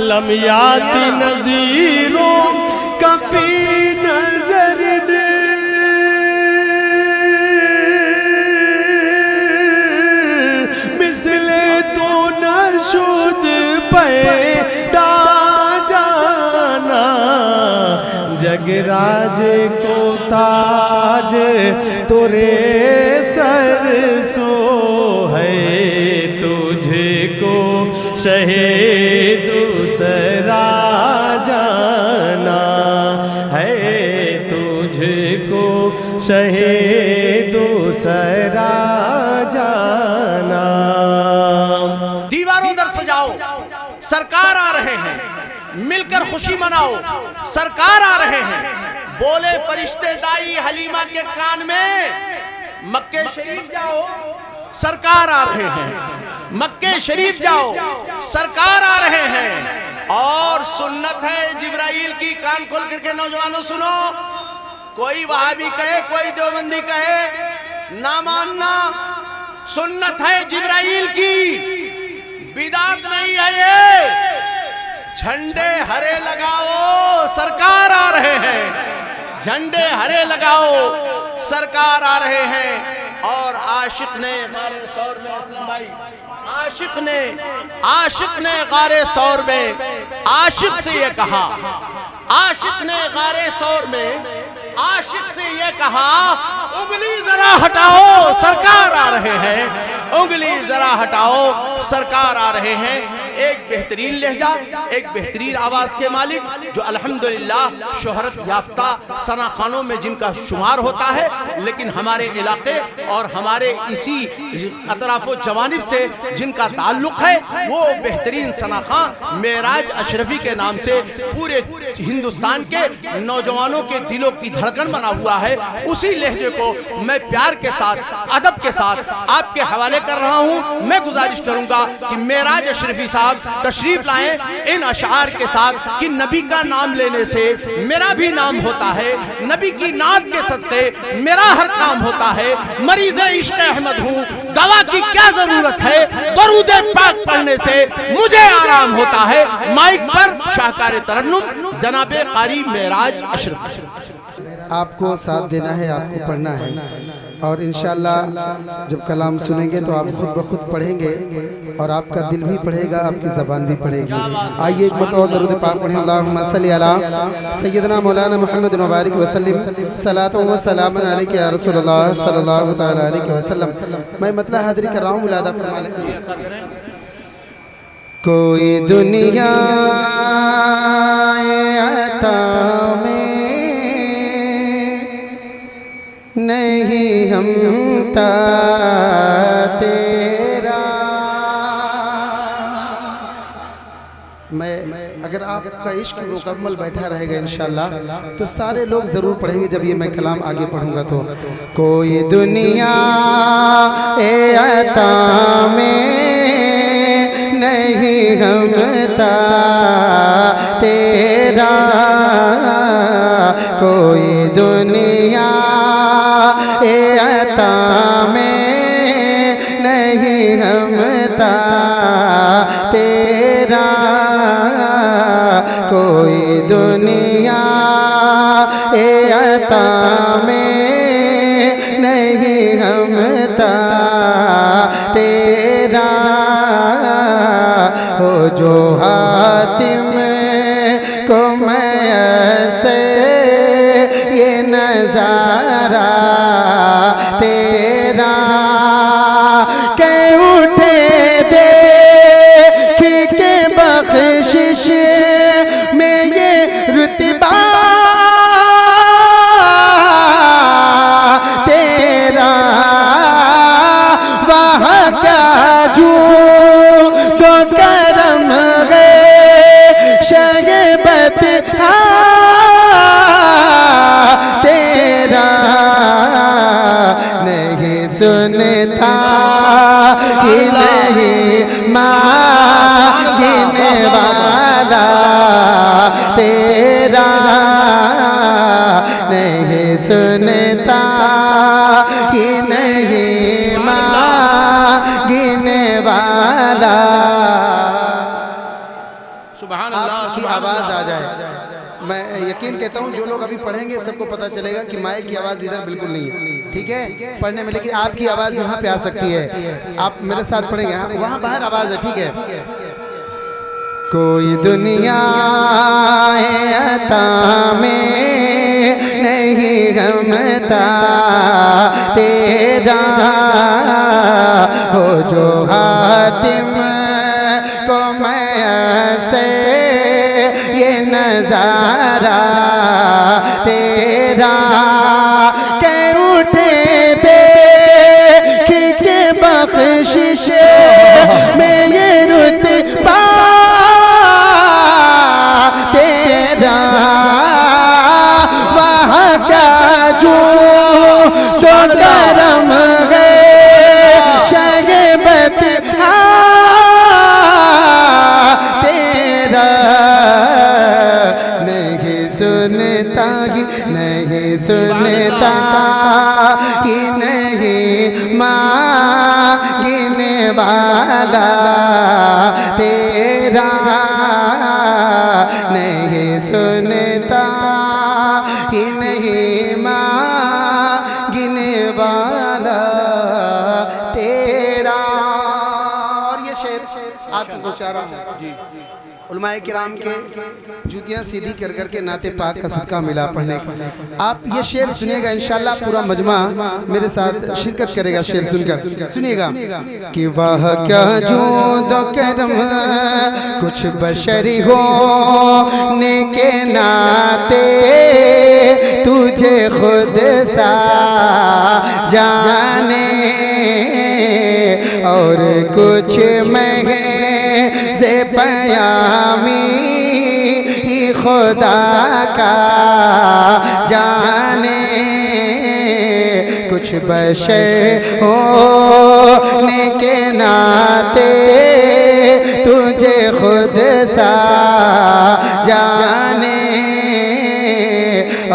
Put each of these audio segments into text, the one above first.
لم یاتی نظیروں کبھی نظر نے مثل تو نشد پیدا جانا جگراج کو تاج تورے سر سو ہے تجھے کو شہ دوسرا جانا ہے تجھے کو شہ دوسرا جانا دیواروں در سجاؤ سرکار آ رہے ہیں مل کر خوشی مناؤ سرکار آ رہے ہیں بولے فرشتے دائی حلیمہ کے کان میں مکے شریف جاؤ سرکار آ رہے ہیں مکے شریف جاؤ سرکار آ رہے ہیں اور سنت ہے جبرائیل کی کان کھول کر کے نوجوانوں سنو کوئی وہابی کہے کوئی دیوبندی کہے نہ ماننا سنت ہے جبرائیل کی بدعت نہیں ہے یہ جھنڈے ہرے لگاؤ سرکار آ رہے ہیں جھنڈے ہرے لگاؤ سرکار آ رہے ہیں اور عاشق نے غار ثور میں اسلام بھائی عاشق نے غار ثور میں عاشق سے یہ کہا عاشق نے غار ثور میں عاشق سے یہ کہا انگلی ذرا ہٹاؤ سرکار آ رہے ہیں انگلی ذرا ہٹاؤ سرکار آ رہے ہیں ایک بہترین لہجہ ایک بہترین آواز کے مالک جو الحمدللہ شہرت یافتہ ثنا خانوں میں جن کا شمار ہوتا ہے لیکن ہمارے علاقے اور ہمارے اسی اطراف و جوانب سے جن کا تعلق ہے وہ بہترین ثنا خان معراج اشرفی کے نام سے پورے ہندوستان کے نوجوانوں کے دلوں کی دھڑکن بنا ہوا ہے اسی لہجے کو میں پیار کے ساتھ ادب کے ساتھ آپ کے حوالے کر رہا ہوں میں گزارش کروں گا کہ معراج اشرفی صاحب تشریف لائیں ان اشعار کے ساتھ کہ نبی کا نام لینے سے میرا بھی نام ہوتا ہے نبی کی نعت کے صدقے میرا ہر کام ہوتا ہے مریض عشق احمد ہوں دوا کی کیا ضرورت ہے درود پاک پڑھنے سے مجھے آرام ہوتا ہے مائک پر شاہکار ترنم جناب قاری معراج اشرف آپ کو ساتھ دینا ہے آپ کو پڑھنا ہے اور انشاءاللہ جب کلام سنیں گے تو آپ خود بخود پڑھیں گے اور آپ کا دل بھی پڑھے گا آپ کی زبان بھی پڑھے گی آئیے ایک مرتبہ درود پاک پڑھیں اللہم صلی علی سیدنا مولانا محمد مبارک وسلم صلاۃ و سلام علیک یا رسول اللہ صلی اللہ تعالی علیہ وسلم میں مطلع حاضری کر رہا ہوں ملادہ فرما لیں کوئی دنیا عطا میں نہیں ہم تا تیرا میں اگر آپ کا عشق مکمل بیٹھا رہے گا انشاءاللہ تو سارے لوگ ضرور پڑھیں گے جب یہ میں کلام آگے پڑھوں گا تو کوئی دنیا عطا میں نہیں ہم تا تیرا کوئی دنیا عطا میں نہیں ہم تا تیرا کوئی دنیا عطا میں نہیں ہم تا تیرا ہو جو حاتم کو میں سے یہ نظارہ تیرا کہ اٹھے دیکھی کہ بخشش میں یہ رتبہ تیرا وہاں کیا جو تو کرم گئے شگبت تیرا نہیں سنتا ہی نہیں مانگنے والا تیرا نہیں سنتا ہی نہیں مانگنے والا سبحان آپ کی آواز آ جائے. میں یقین کہتا ہوں جو لوگ ابھی پڑھیں گے سب کو پتہ چلے گا کہ مائک کی آواز ادھر بالکل نہیں ہے, ٹھیک ہے, پڑھنے میں, لیکن آپ کی آواز یہاں پہ آ سکتی ہے. آپ میرے ساتھ پڑھیں گے, وہاں باہر آواز ہے, ٹھیک ہے. کوئی دنیا عطا میں نہیں غمتا تیرا ہو جو حاتم کو میسر یہ نظارہ تیرا کہ اٹھے دیکھ کے بخشش میں یہ رتبہ تیرا وہاں کا جو کرم ہے شگبت تیرا نہیں سنتا ہی نہیں سنتا ہی نہیں مانگنے والا تیرا نہیں سنتا ہی نہیں مانگنے والا تیرا. اور یہ شعر آپ کو چاہ رہا ہوں, علماء کرام کے جوتیاں سیدھی کر کر کے نعت پاک کا صدقہ ملا پڑھنے کا. آپ یہ شعر سنیے گا انشاءاللہ, پورا مجمع میرے ساتھ شرکت کرے گا. شعر سن کر سنیے گا کہ واہ کیا جود و کرم کچھ بشری ہونے کے ناطے تجھے خود سا جانے اور کچھ محض پیامی ہی خدا کا جانے کچھ بشر ہونے کے ناطے تجھے خود سا جانے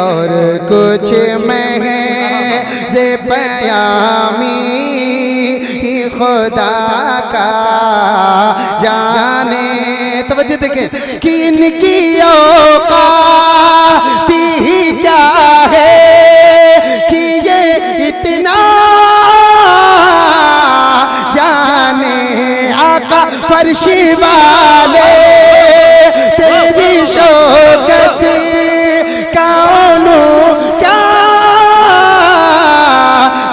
اور کچھ محض پیامی ہی خدا کا جانے. توجہ دیکھیں کہ ان کی اوقات ہی کیا ہے کہ یہ اتنا جانے آقا فرشی والے تیری شوکت کونوں کیا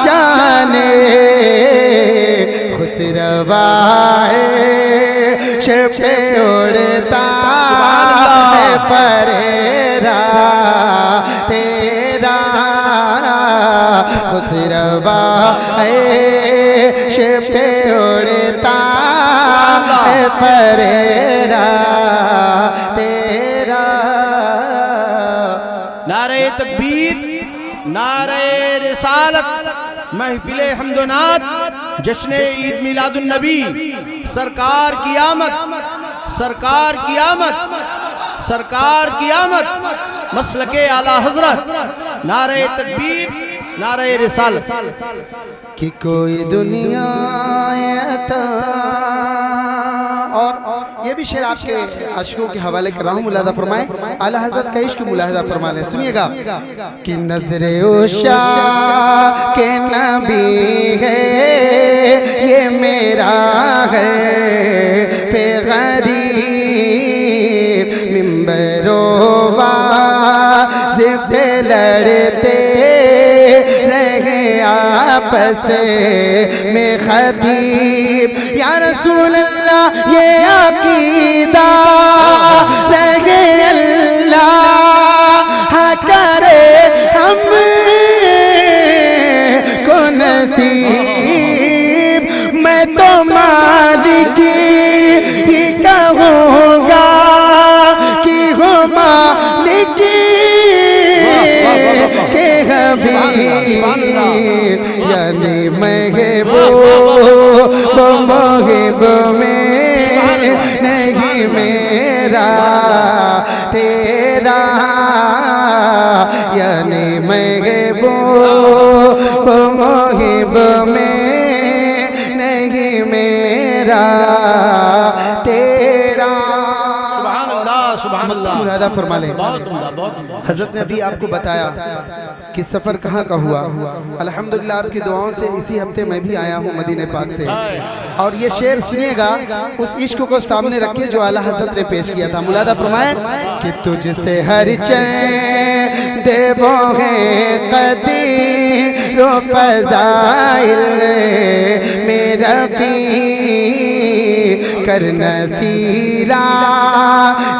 جانے خسروا شب پہ اڑتا ہے پریرا تیرا خسروا شب پہ اڑتا ہے پریرا تیرا. نعرہ تکبیر, نعرہ رسالت, محفل حمد و نعت, جشن عید میلاد النبی, سرکار کی آمد, سرکار کی آمد, سرکار کی آمد, مسلک اعلیٰ حضرت. نعرہ تکبیر, نعرہ رسالت. کہ کوئی دنیا عطا. اور یہ بھی شعر آپ کے عاشقوں کے حوالے کر رہا ہوں, ملاحظہ فرمائیں. اعلیٰ حضرت کا عشق ملاحظہ فرما لیں, سنیے گا کہ نظر عشاق کے نبی ہے یہ میرا ہے پہ غریب منبر و واضح پہ لڑتے رہے آپس میں خطیب. یا رسول اللہ یہ عقیدہ رہے اللہ کرے ہم کو نصیب. میں تو مالک ہی کہوں گا کہ ہو مالک کے حبیب, یعنی محبوب محب میں نہیں میرا تیرا, یعنی محبوب محب میں نہیں میرا تیرا. سبحان اللہ, سبحان اللہ، مرادہ فرما لیں۔ بہت عمدہ، بہت عمدہ۔ حضرت نے ابھی آپ کو بتایا کہ سفر کہاں کا ہوا۔ الحمدللہ آپ کی دعاؤں سے اسی ہفتے میں بھی آیا ہوں مدینہ پاک سے، اور یہ شعر سنیے گا اس عشق کو سامنے رکھے جو اعلیٰ حضرت نے پیش کیا تھا۔ ملادہ فرمائے کہ تجھ سے ہر چین دیو ہے قدیر و فضائل میرا فی کرنا سیرا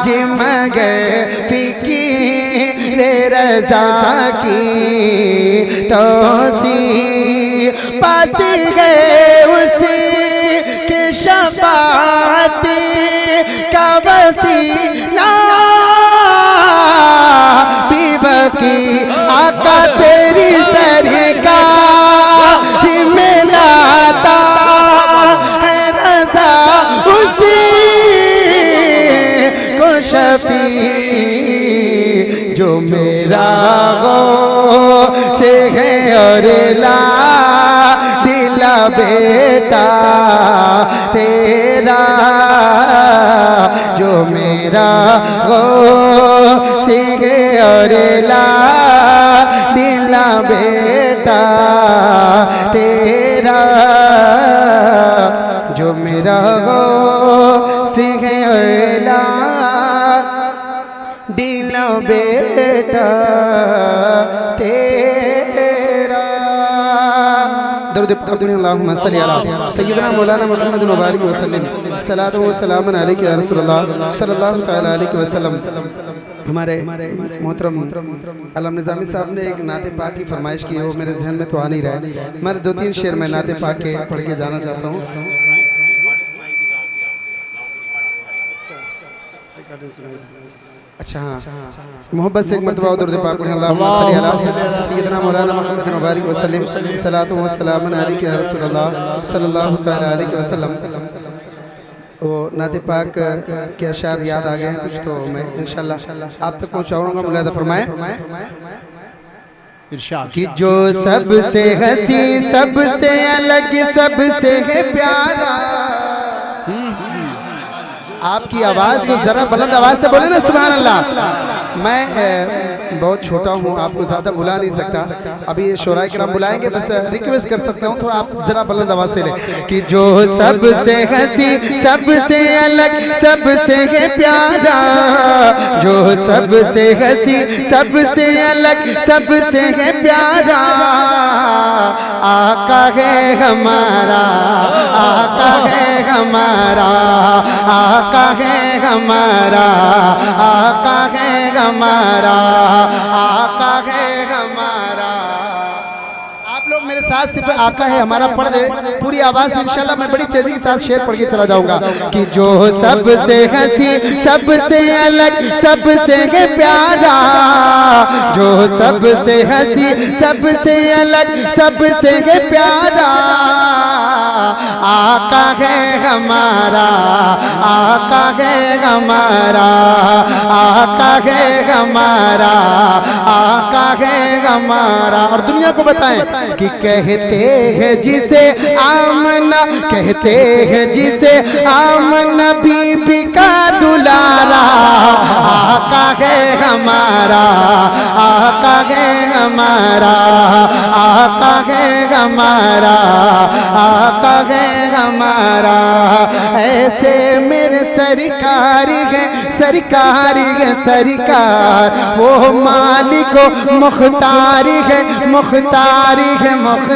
جی مگر فکر رضا کی توسی پاسی گئے اسی کے شفاعت کا وسیلہ بی بکی آقا تیری سرکار میں لاتا ہے رضا اسی کو شفیع جو میرا غوث ہے اور لا دلا بیٹا تیرا جو میرا غوث ہے اور لا دلا بیٹا تیرا جو میرا غوث ہے اور لا دلا بیٹا تیرا۔ درود پاک پڑھیں، اللہم صلی علی سیدنا مولانا محمد مبارک وسلم، صلاۃ و سلام علیک یا رسول اللہ صلی اللہ تعالی علیہ وسلم۔ ہمارے محترم علم نظامی صاحب نے ایک نعت پاک کی فرمائش کی ہے، وہ میرے ذہن میں تو آ نہیں رہا ہے، میں 2-3 شعر میں نعت پاک کے پڑھ کے جانا چاہتا ہوں۔ اچھا ہاں، محبت سے ایک مرتبہ درود پاک پڑھیں، اللہم صلی علی سیدنا مولانا محمد مبارک وسلم، صلاۃ و سلام علیک یا رسول اللہ صلی اللہ تعالی علیہ وسلم۔ وہ نعت پاک کے اشعار یاد آ گئے ہیں کچھ، تو میں انشاءاللہ آپ تک پہنچاؤں گا۔ ملادہ فرمائے کہ جو سب سے حسین، سب سے الگ، سب سے ہے پیارا۔ آپ کی آواز تو ذرا بلند آواز سے بولے نا سبحان اللہ۔ میں بہت چھوٹا ہوں، آپ کو زیادہ بلا نہیں سکتا، ابھی شعراء کرام بلائیں گے، بس ریکویسٹ کر سکتا ہوں تھوڑا آپ ذرا بلند آواز سے لیں کہ جو سب سے حسین، سب سے الگ، سب سے ہے پیارا، جو سب سے حسین، سب سے الگ، سب سے ہے پیارا، آقا ہے ہمارا، آقا ہے ہمارا، آقا ہے ہمارا، آقا ہے ہمارا، آقا ہے ہمارا۔ آپ لوگ میرے ساتھ صرف آقا ہے ہمارا پڑھ دے پوری آواز سے، انشاءاللہ میں بڑی تیزی کے ساتھ شعر پڑھ کے چلا جاؤں گا کہ جو سب سے حسین، سب سے الگ، سب سے ہے پیارا، جو سب سے حسین، سب سے الگ، سب سے ہے پیارا، آقا ہے ہمارا، آقا ہے ہمارا، آقا ہے ہمارا، آقا ہے ہمارا۔ اور دنیا کو بتائیں کہ کہتے ہیں جسے آمنہ، کہتے ہیں جسے آمنہ بی بی کا دلارا، آقا ہے ہمارا، آقا ہے ہمارا، آقا ہے ہمارا، آقا ہے ہمارا۔ ایسے میرے سرکاری ہے، سرکاری ہے سرکار، وہ مالک و مختاری ہے، مختاری ہے مختار۔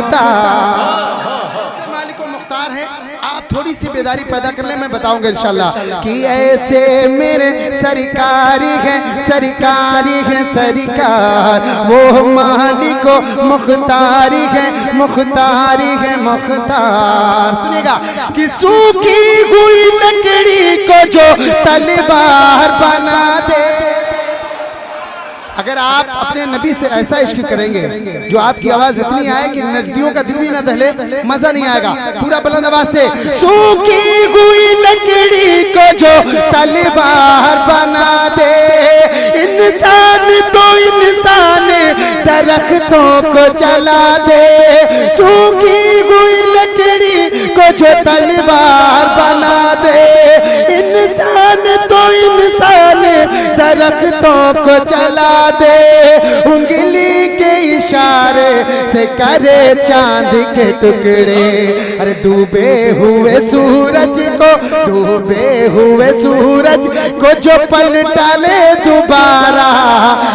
مالک و مختار ہے، آپ تھوڑی سی بیداری پیدا کر لیں، میں بتاؤں گا انشاءاللہ کہ ایسے میرے سرکاری ہے، سرکاری ہے سرکار، وہ مالک و مختاری ہے، مختاری ہے مختار۔ سنیے گا کہ سوکھی ہوئی لکڑی کو جو تلوار بنا دے۔ اگر آپ اپنے نبی سے ایسا عشق کریں گے جو آپ کی آواز اتنی آئے کہ نجدیوں کا دل بھی نہ دہلے، مزہ نہیں آئے گا، پورا بلند آواز سے سوکھی ہوئی لکڑی کو جو تلوار بنا دے، انسان تو انسان درختوں کو جلا دے، سوکھی ہوئی لکڑی کو جو تلوار بنا دے، انسان تو انسان درختوں کو جلا دے، انگلی کے اشارے سے کرے چاند کے ٹکڑے، ارے ڈوبے ہوئے سورج کو جو پلٹا لے دوبارہ،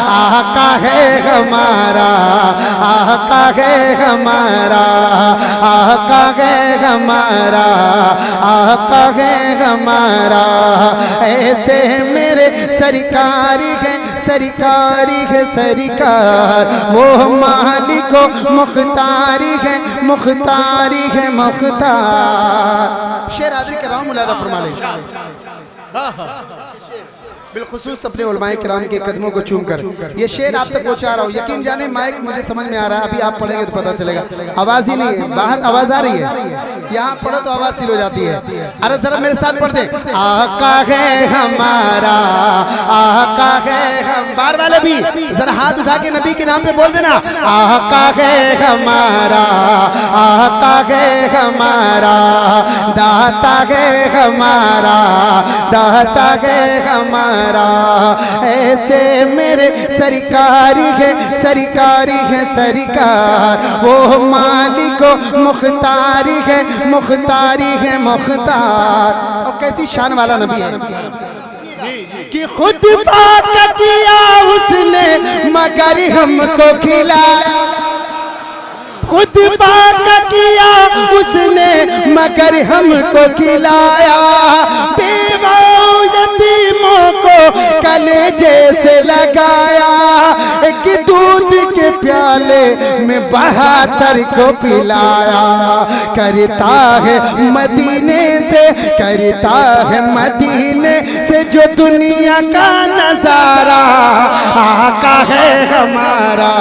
آقا ہے ہمارا، آقا ہے ہمارا، آقا ہے ہمارا، آقا ہے ہمارا، ایسے میرے سرکاری ہے، سرکاری ہے سرکار، وہ مالک و مختاری ہے، مختاری ہے مختار۔ شعر حاضر کرام ملاحظہ فرما لیں، بالخصوص اپنے علماء کرام کے قدموں کو چوم کر یہ شعر آپ تک پہنچا رہا ہوں۔ یقین جانے مائک مجھے سمجھ میں آ رہا ہے، ابھی آپ پڑھیں گے تو پتہ چلے گا، آواز ہی نہیں ہے، باہر آواز آ رہی ہے، یہاں پڑھو تو آواز سیل ہو جاتی ہے۔ ارے ذرا میرے ساتھ پڑھ دیں، آقا ہے ہمارا، آقا ہے ہم، بار والے بھی ذرا ہاتھ اٹھا کے نبی کے نام پہ بول دینا، آقا ہے ہمارا، آقا ہے ہمارا، داتا ہے ہمارا، داتا ہے ہمارا، ایسے میرے سرکاری ہے، سرکاری ہے سرکار، وہ مالک و مختاری ہے، مختاری ہے مختار۔ اور کیسی شان والا نبی ہے کہ خود پاک کیا اس نے مگر ہم کو کھلایا، خود پاک کیا اس نے مگر ہم کو کھلایا، بیوہ یتیموں کو کلیجے سے لگایا، ایک دودھ کے پیالے میں بہتر کو پلایا، کرتا ہے مدینے سے، کرتا ہے مدینے سے جو دنیا کا نظارہ، آقا ہے ہمارا،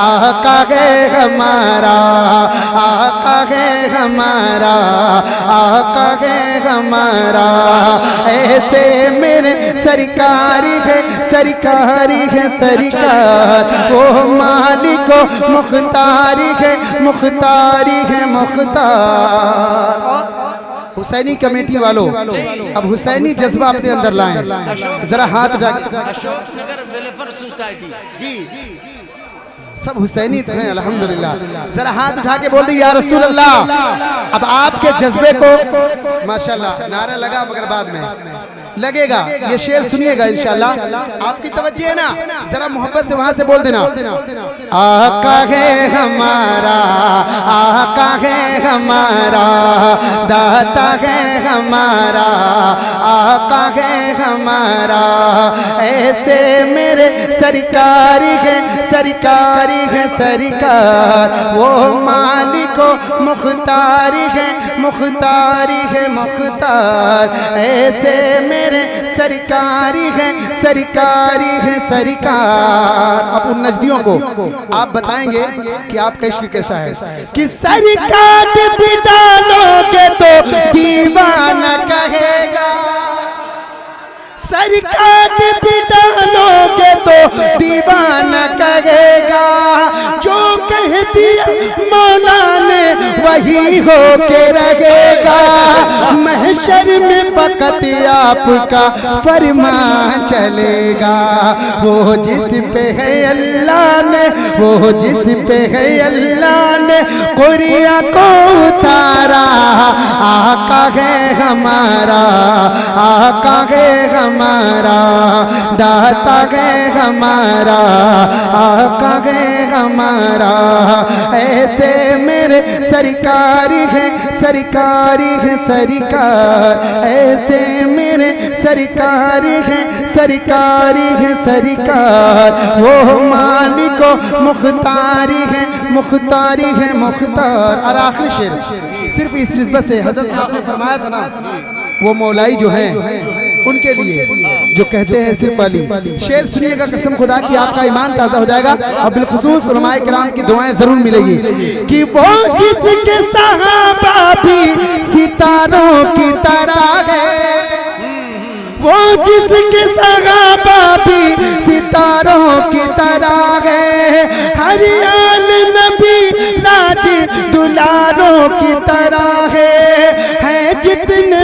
آقا ہے ہمارا، آقا ہے ہمارا، آقا ہے ہمارا، ایسے میرے سرکاری ہے، سرکاری ہے سرکار، وہ مالک و مختاری ہے، مختاری ہے مختار۔ حسینی کمیٹی والوں اب حسینی جذبہ اپنے اندر لائیں، ذرا ہاتھ اٹھا کے، اشوک نگر ویلفیئر سوسائٹی، جی سب حسینی ہیں الحمدللہ، ذرا ہاتھ اٹھا کے بول دی یا رسول اللہ۔ اب آپ کے جذبے کو ماشاءاللہ نعرہ لگا مگر بعد میں لگے گا، یہ شعر سنیے گا انشاءاللہ، آپ کی توجہ ہے نا، ذرا محبت سے وہاں سے بول دینا، آقا ہے ہمارا، آقا ہے ہمارا، داتا ہے ہمارا، آقا ہے ہمارا، ایسے میرے سرکاری ہے، سرکاری ہے سرکار، وہ مالک و مختاری ہے، مختاری ہے مختار، ایسے میرے سرکاری ہے، سرکاری ہے سرکار۔ اب ان نجدیوں کو آپ بتائیں گے کہ آپ کا عشق کیسا ہے، کہ سرکار بھی ڈالو گے تو دیوانہ کہے گا، سرکار بھی ڈالو گے تو دیوانہ کہے گا، جو کہہ دیا مولا نے وہی ہو کے رہے گا، محشر میں فقط آپ کا فرمان چلے گا، وہ جس پہ ہے اللہ نے، وہ جس پہ ہے اللہ نے قرآن کو اتارا، آقا ہے ہمارا، آقا ہے ہمارا، داتا ہے ہمارا، آقا ہے ہمارا، ایسے میرے سرکاری ہے، سرکاری ہے سرکار، ایسے میرے سرکاری ہے، سرکاری ہے سرکار، وہ مالک و مختاری ہے، مختاری ہے مختار۔ اور آخری شعر صرف اس نسبت سے حضرت آپ نے فرمایا تھا نا، وہ مولائی جو ہیں ان کے لیے جو کہتے ہیں صرف علی، شعر سنیے گا، قسم خدا کی آپ کا ایمان تازہ ہو جائے گا، اور بالخصوص علماء کرام کی دعائیں ضرور ملے گی، کہ وہ جس کے صحابہ بھی ستاروں کی طرح ہے، وہ جس کے صحابہ بھی ستاروں کی طرح ہے، ہر آل نبی راج دلاروں کی طرح ہے جتنے